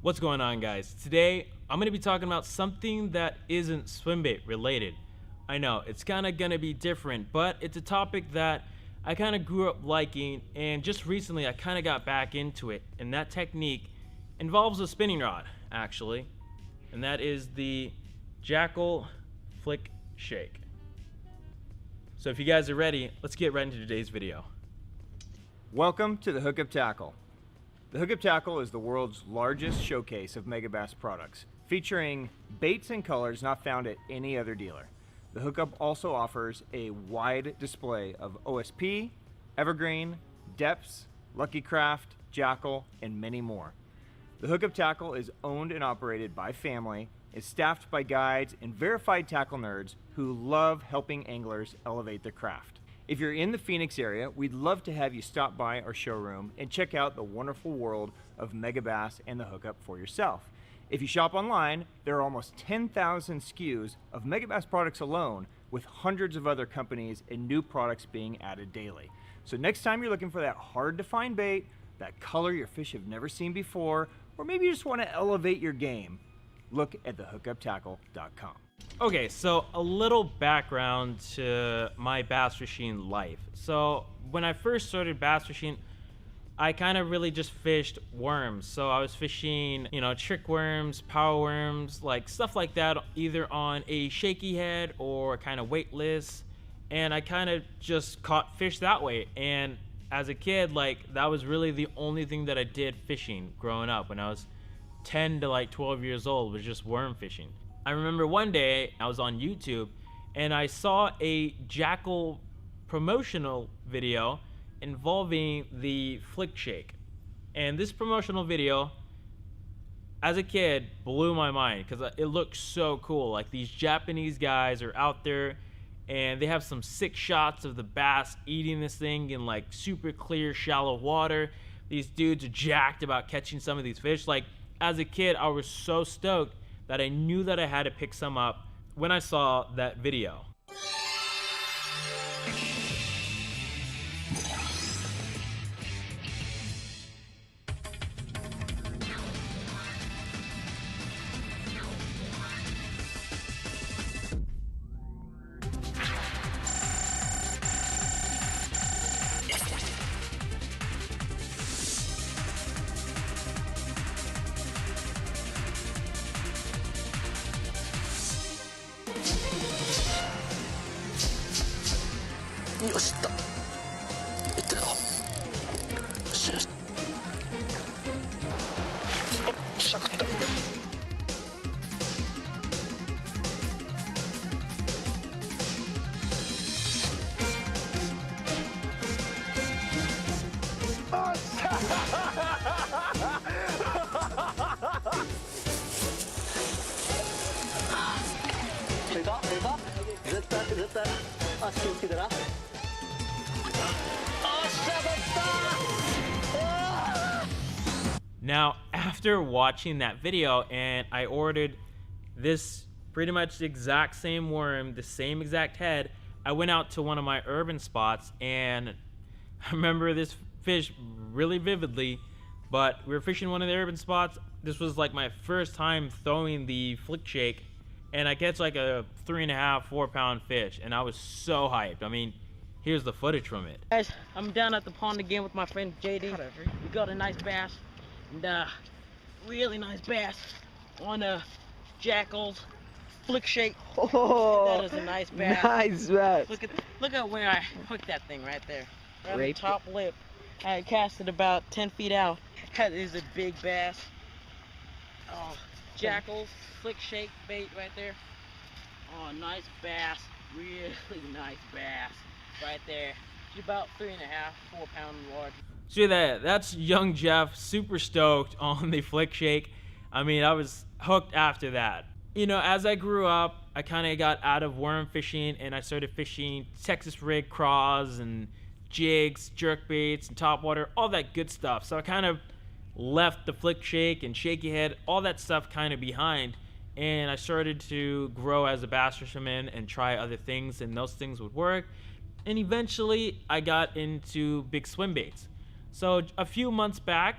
What's going on, guys? Today I'm going to be talking about something that isn't swimbait related. I know it's kind of going to be different, but it's a topic that I kind of grew up liking, and just recently I kind of got back into it, and that technique involves a spinning rod actually, and that is the Jackall Flickshake. So if you guys are ready, let's get right into today's video. Welcome to the Hookup Tackle. The Hookup Tackle is the world's largest showcase of megabass products, featuring baits and colors not found at any other dealer. The Hookup also offers a wide display of OSP, Evergreen, Depths, Lucky Craft, Jackall, and many more. The Hookup Tackle is owned and operated by family, is staffed by guides and verified tackle nerds who love helping anglers elevate their craft. If you're in the Phoenix area, we'd love to have you stop by our showroom and check out the wonderful world of megabass and the Hookup for yourself. If you shop online, there are almost 10,000 SKUs of megabass products alone, with hundreds of other companies and new products being added daily. So next time you're looking for that hard to find bait, that color your fish have never seen before, or maybe you just want to elevate your game, look at thehookuptackle.com. Okay, so a little background to my bass fishing life. So when I first started bass fishing, I kind of really just fished worms. So I was fishing, trick worms, power worms, like stuff like that, either on a shaky head or kind of weightless. And I kind of just caught fish that way. And as a kid, that was really the only thing that I did fishing growing up when I was 10 to 12 years old, was just worm fishing. I remember one day I was on YouTube and I saw a Jackall promotional video involving the Flickshake. And this promotional video, as a kid, blew my mind because it looked so cool. Like, these Japanese guys are out there and they have some sick shots of the bass eating this thing in super clear, shallow water. These dudes are jacked about catching some of these fish. As a kid, I was so stoked that I knew that I had to pick some up when I saw that video. Now, after watching that video, and I ordered this pretty much the exact same worm, the same exact head, I went out to one of my urban spots, and I remember this fish really vividly. But we were fishing one of the urban spots. This was my first time throwing the Flickshake, and I catch a 3.5, 4 pound fish, and I was so hyped. I mean, here's the footage from it. Guys, I'm down at the pond again with my friend JD. We got a nice bass, and really nice bass on a Jackall's Flickshake. Oh, that is a nice bass. Nice bass. Look at where I hooked that thing right there. Right on the top lip. I cast it about 10 feet out. That is a big bass. Oh, Jackall's Flickshake bait right there. Oh, nice bass. Really nice bass right there. It's about 3.5, 4 pound large. See that's young Jeff, super stoked on the Flickshake. I mean, I was hooked after that. As I grew up, I kind of got out of worm fishing and I started fishing Texas rig craws and jigs, jerk baits, and topwater, all that good stuff. So I kind of left the Flickshake and shaky head, all that stuff kind of behind, and I started to grow as a bass fisherman and try other things, and those things would work. And eventually I got into big swim baits. So a few months back,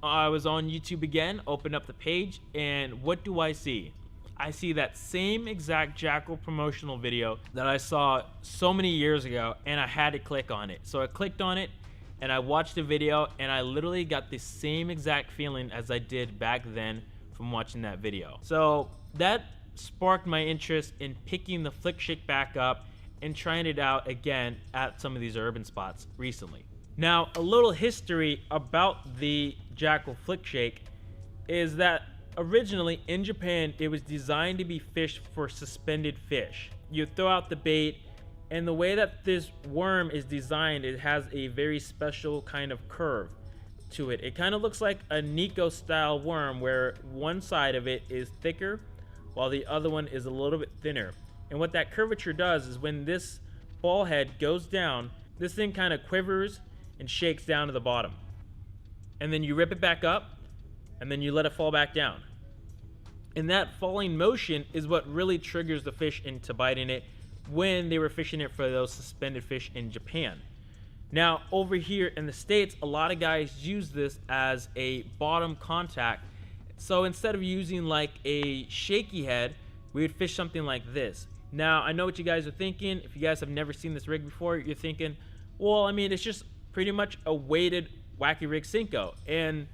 I was on YouTube again, opened up the page, and what do I see? I see that same exact Jackall promotional video that I saw so many years ago, and I had to click on it. So I clicked on it, and I watched the video, and I literally got the same exact feeling as I did back then from watching that video. So that sparked my interest in picking the Flickshake back up and trying it out again at some of these urban spots recently. Now, a little history about the Jackall Flickshake is that originally in Japan, it was designed to be fished for suspended fish. You throw out the bait, and the way that this worm is designed, it has a very special kind of curve to it. It kind of looks like a Nico style worm where one side of it is thicker while the other one is a little bit thinner. And what that curvature does is when this ball head goes down, this thing kind of quivers and shakes down to the bottom. And then you rip it back up, and then you let it fall back down. And that falling motion is what really triggers the fish into biting it when they were fishing it for those suspended fish in Japan. Now, over here in the States, a lot of guys use this as a bottom contact. So instead of using like a shaky head, we would fish something like this. Now, I know what you guys are thinking. If you guys have never seen this rig before, you're thinking, well, I mean, it's just pretty much a weighted Wacky rig Senko. And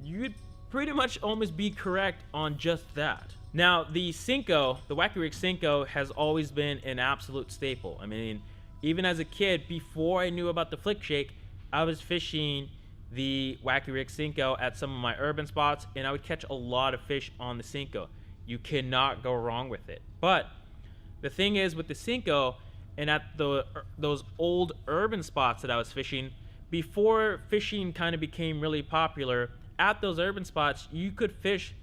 you'd pretty much almost be correct on just that. Now, the Senko, the Wacky rig Senko, has always been an absolute staple. I mean, even as a kid, before I knew about the Flickshake, I was fishing the Wacky rig Senko at some of my urban spots, and I would catch a lot of fish on the Senko. You cannot go wrong with it. But the thing is with the Senko, and at those old urban spots that I was fishing, before fishing kind of became really popular, at those urban spots, you could fish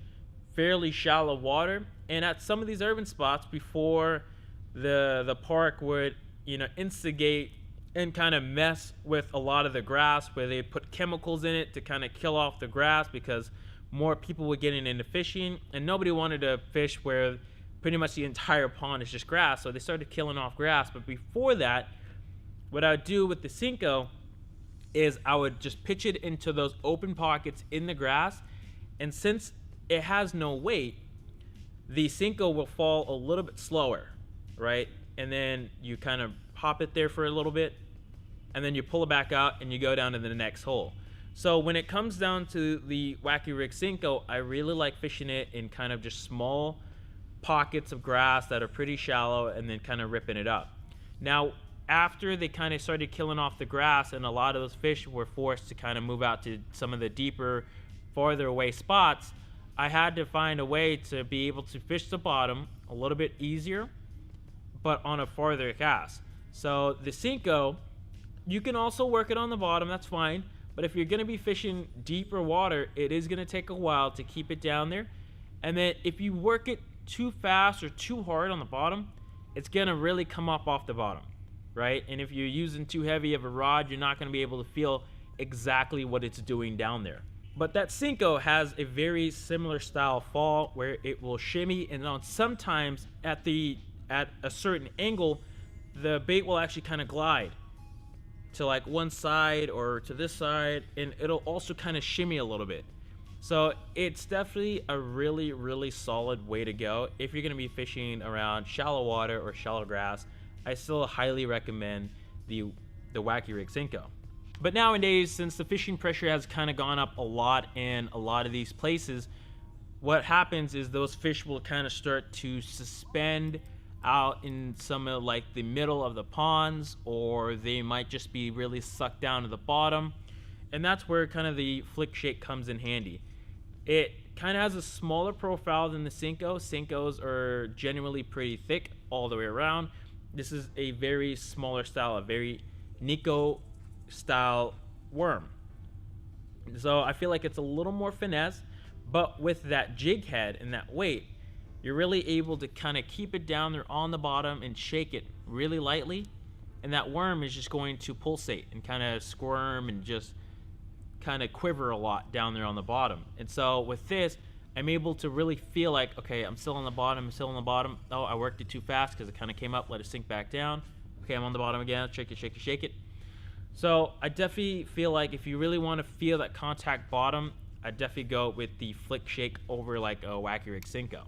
fairly shallow water. And at some of these urban spots, before the park would, instigate and kind of mess with a lot of the grass, where they put chemicals in it to kind of kill off the grass because more people were getting into fishing, and nobody wanted to fish where pretty much the entire pond is just grass, so they started killing off grass. But before that, what I would do with the Senko is I would just pitch it into those open pockets in the grass, and since it has no weight, the Senko will fall a little bit slower, right? And then you kind of hop it there for a little bit, and then you pull it back out and you go down to the next hole. So when it comes down to the Wacky rig Senko, I really like fishing it in kind of just small pockets of grass that are pretty shallow, and then kind of ripping it up. Now, after they kind of started killing off the grass and a lot of those fish were forced to kind of move out to some of the deeper, farther away spots, I had to find a way to be able to fish the bottom a little bit easier, but on a farther cast. So the Senko, you can also work it on the bottom, that's fine. But if you're going to be fishing deeper water, it is going to take a while to keep it down there. And then if you work it too fast or too hard on the bottom, it's going to really come up off the bottom, right? And if you're using too heavy of a rod, you're not going to be able to feel exactly what it's doing down there. But that Senko has a very similar style fall where it will shimmy, and on sometimes at a certain angle, the bait will actually kind of glide to like one side or to this side, and it'll also kind of shimmy a little bit. So it's definitely a really, really solid way to go if you're going to be fishing around shallow water or shallow grass. I still highly recommend the Wacky rig Senko. But nowadays, since the fishing pressure has kind of gone up a lot in a lot of these places, what happens is those fish will kind of start to suspend out in some of like the middle of the ponds, or they might just be really sucked down to the bottom. And that's where kind of the Flickshake comes in handy. It kind of has a smaller profile than the Senko. Senkos are generally pretty thick all the way around. This is a very smaller style, a very Nico style worm. So I feel like it's a little more finesse, but with that jig head and that weight, you're really able to kind of keep it down there on the bottom and shake it really lightly, and that worm is just going to pulsate and kind of squirm and just kind of quiver a lot down there on the bottom. And so with this, I'm able to really feel like, okay, I'm still on the bottom, I'm still on the bottom. Oh, I worked it too fast because it kind of came up, let it sink back down. Okay, I'm on the bottom again, shake it, shake it, shake it. So I definitely feel like if you really want to feel that contact bottom, I'd definitely go with the Flickshake over like a Wacky rig Senko.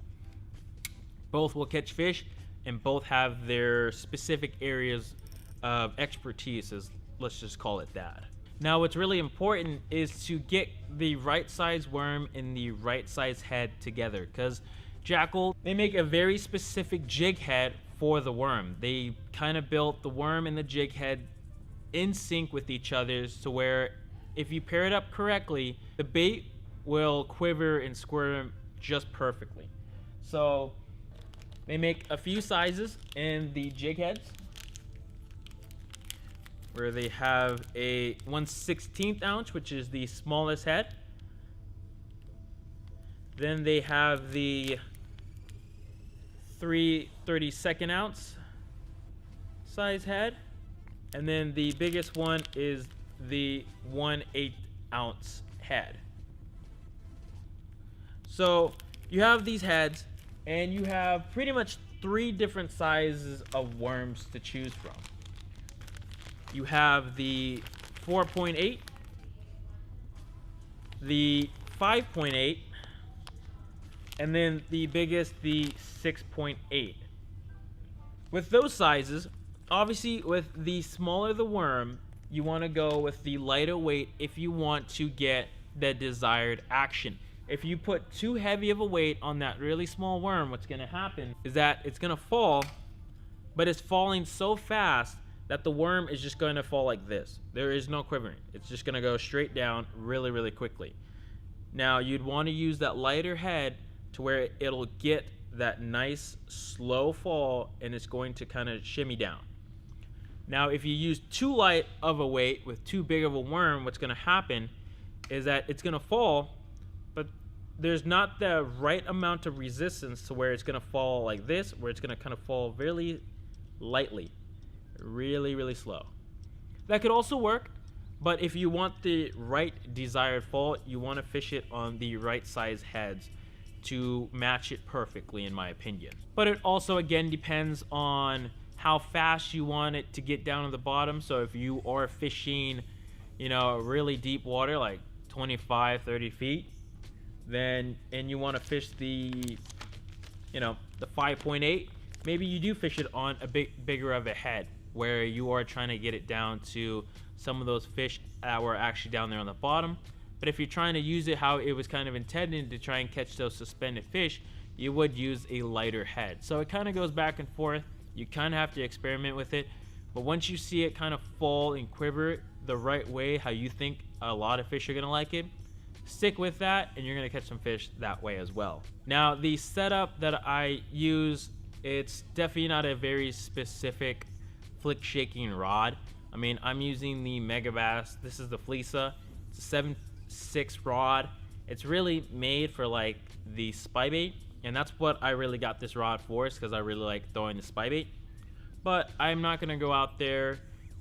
Both will catch fish, and both have their specific areas of expertise, as let's just call it that. Now, what's really important is to get the right size worm and the right size head together, because Jackall, they make a very specific jig head for the worm. They kind of built the worm and the jig head in sync with each other, to where if you pair it up correctly, the bait will quiver and squirm just perfectly. So they make a few sizes in the jig heads, where they have a 1/16 ounce, which is the smallest head. Then they have the 3/32 ounce size head. And then the biggest one is the 1/8 ounce head. So you have these heads, and you have pretty much 3 different sizes of worms to choose from. You have the 4.8, the 5.8, and then the biggest, the 6.8. With those sizes, obviously with the smaller the worm, you want to go with the lighter weight if you want to get the desired action. If you put too heavy of a weight on that really small worm, what's going to happen is that it's going to fall, but it's falling so fast that the worm is just going to fall like this. There is no quivering. It's just going to go straight down really, really quickly. Now, you'd want to use that lighter head to where it'll get that nice slow fall, and it's going to kind of shimmy down. Now, if you use too light of a weight with too big of a worm, what's going to happen is that it's going to fall, but there's not the right amount of resistance to where it's going to fall like this, where it's going to kind of fall really lightly, really, really slow. That could also work, but if you want the right desired fall, you want to fish it on the right size heads to match it perfectly, in my opinion. But it also, again, depends on how fast you want it to get down to the bottom. So if you are fishing, you know, really deep water, like 25, 30 feet, then, and you want to fish the, you know, the 5.8, maybe you do fish it on a bit bigger of a head, where you are trying to get it down to some of those fish that were actually down there on the bottom. But if you're trying to use it how it was kind of intended, to try and catch those suspended fish, you would use a lighter head. So it kind of goes back and forth. You kind of have to experiment with it. But once you see it kind of fall and quiver the right way, how you think a lot of fish are going to like it, stick with that, and you're going to catch some fish that way as well. Now, the setup that I use, it's definitely not a very specific flick shaking rod. I mean, I'm using the Megabass. This is the Fleesa. It's a 7/6 rod. It's really made for like the spy bait, and that's what I really got this rod for, is because I really like throwing the spy bait. But I'm not gonna go out there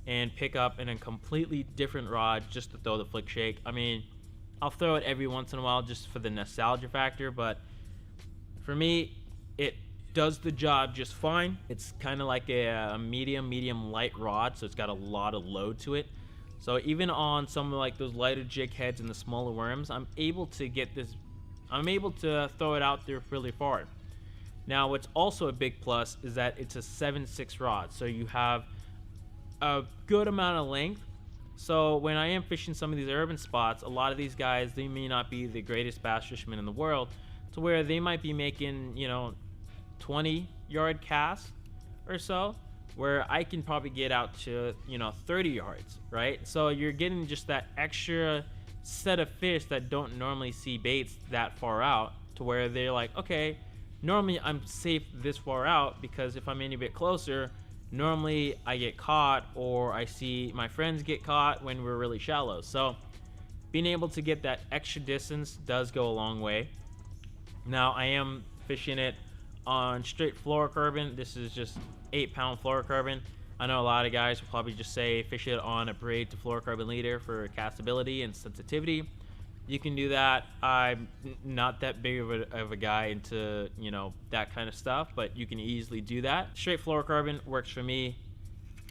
and pick up in a completely different rod just to throw the flick shake. I mean, I'll throw it every once in a while just for the nostalgia factor, but for me, it does the job just fine. It's kind of like a medium light rod, so it's got a lot of load to it. So even on some of like those lighter jig heads and the smaller worms, I'm able to throw it out there really far. Now, what's also a big plus is that it's a 7/6 rod, so you have a good amount of length. So when I am fishing some of these urban spots, a lot of these guys, they may not be the greatest bass fishermen in the world, to where they might be making, you know, 20-yard casts or so, where I can probably get out to, you know, 30 yards, right? So you're getting just that extra set of fish that don't normally see baits that far out, to where they're like, okay, normally I'm safe this far out, because if I'm any bit closer, normally I get caught, or I see my friends get caught when we're really shallow. So being able to get that extra distance does go a long way. Now, I am fishing it on straight fluorocarbon. This is just 8-pound fluorocarbon. I know a lot of guys will probably just say fish it on a braid to fluorocarbon leader for castability and sensitivity. You can do that. I'm not that big of a guy into, you know, that kind of stuff, but you can easily do that. Straight fluorocarbon works for me.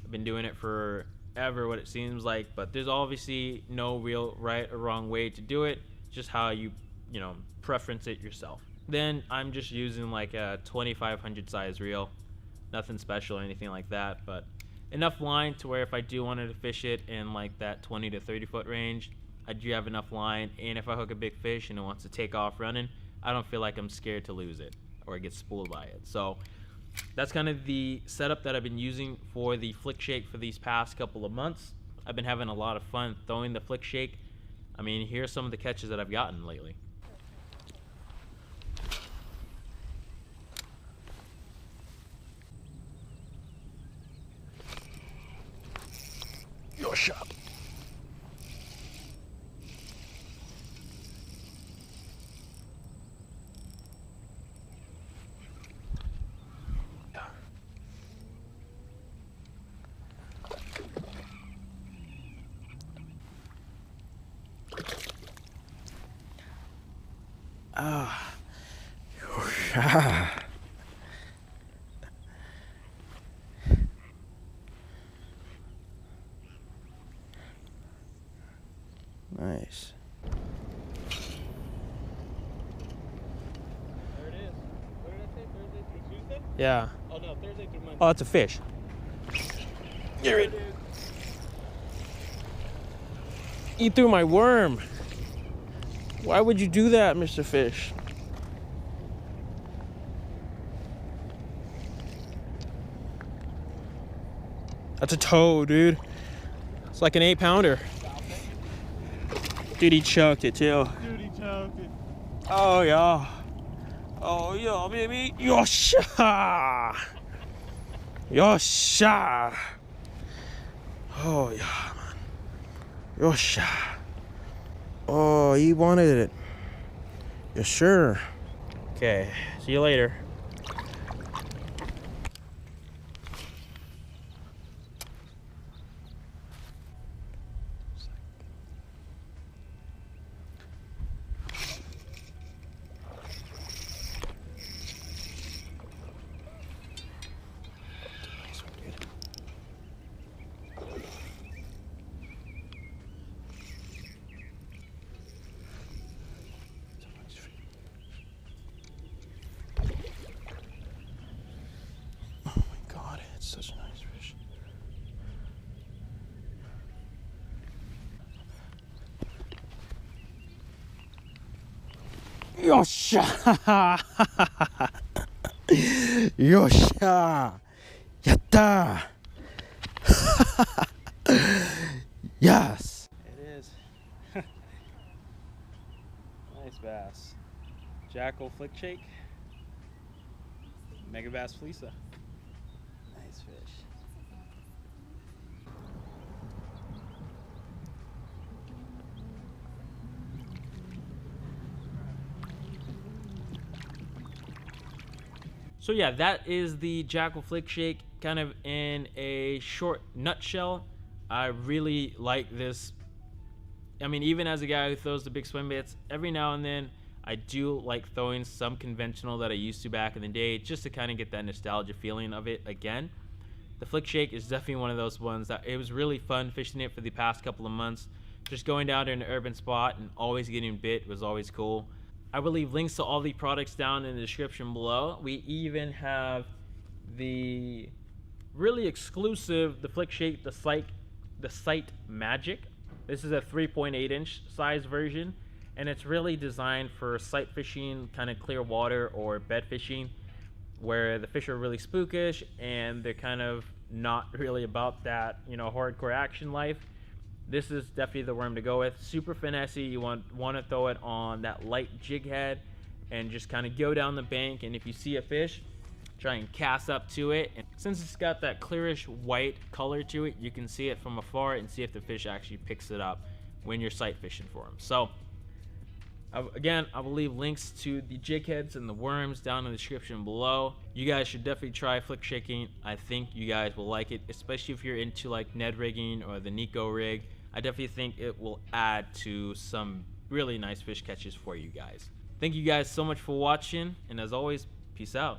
I've been doing it for ever, what it seems like, but there's obviously no real right or wrong way to do it. just how you preference it yourself. Then I'm just using like a 2500 size reel, nothing special or anything like that, but enough line to where if I do wanted to fish it in like that 20 to 30 foot range, I do have enough line, and if I hook a big fish and it wants to take off running, I don't feel like I'm scared to lose it or get spooled by it. So that's kind of the setup that I've been using for the Flickshake for these past couple of months. I've been having a lot of fun throwing the Flickshake. I mean, here's some of the catches that I've gotten lately. Your shot. Ah, your shot. Nice. There it is. What did I say? Thursday through Tuesday? Yeah. Oh no, Thursday through Monday. Oh, it's a fish. You're in. You threw my worm. Why would you do that, Mr. Fish? That's a toad, dude. It's like an 8-pounder. Dude, he choked it too. Dude, he choked it. Oh yeah. Oh yeah, baby. Yosha. Yosha. Oh yeah, man. Yosha. Oh, he wanted it. Yes, sure. Okay. See you later. Such a nice fish. Yosha! Yosha! Yatta! Yes! It is. Nice bass. Jackall Flickshake. Mega Bass Fleesa. Nice fish. So yeah, that is the Jackall Flickshake, kind of in a short nutshell. I really like this. I mean, even as a guy who throws the big swim baits, every now and then I do like throwing some conventional that I used to back in the day, just to kind of get that nostalgia feeling of it again. The Flickshake is definitely one of those ones that it was really fun fishing it for the past couple of months. Just going down to an urban spot and always getting bit was always cool. I will leave links to all the products down in the description below. We even have the really exclusive, the Flickshake, the Sight Magic. This is a 3.8 inch size version, and it's really designed for sight fishing, kind of clear water or bed fishing, where the fish are really spookish and they're kind of not really about that, hardcore action life. This is definitely the worm to go with. Super finessey. You want to throw it on that light jig head and just kind of go down the bank, and if you see a fish, try and cast up to it. And since it's got that clearish white color to it, you can see it from afar and see if the fish actually picks it up when you're sight fishing for them. So again, I will leave links to the jig heads and the worms down in the description below. You guys should definitely try flick shaking. I think you guys will like it, especially if you're into like Ned rigging or the Nico rig. I definitely think it will add to some really nice fish catches for you guys. Thank you guys so much for watching, and as always, peace out.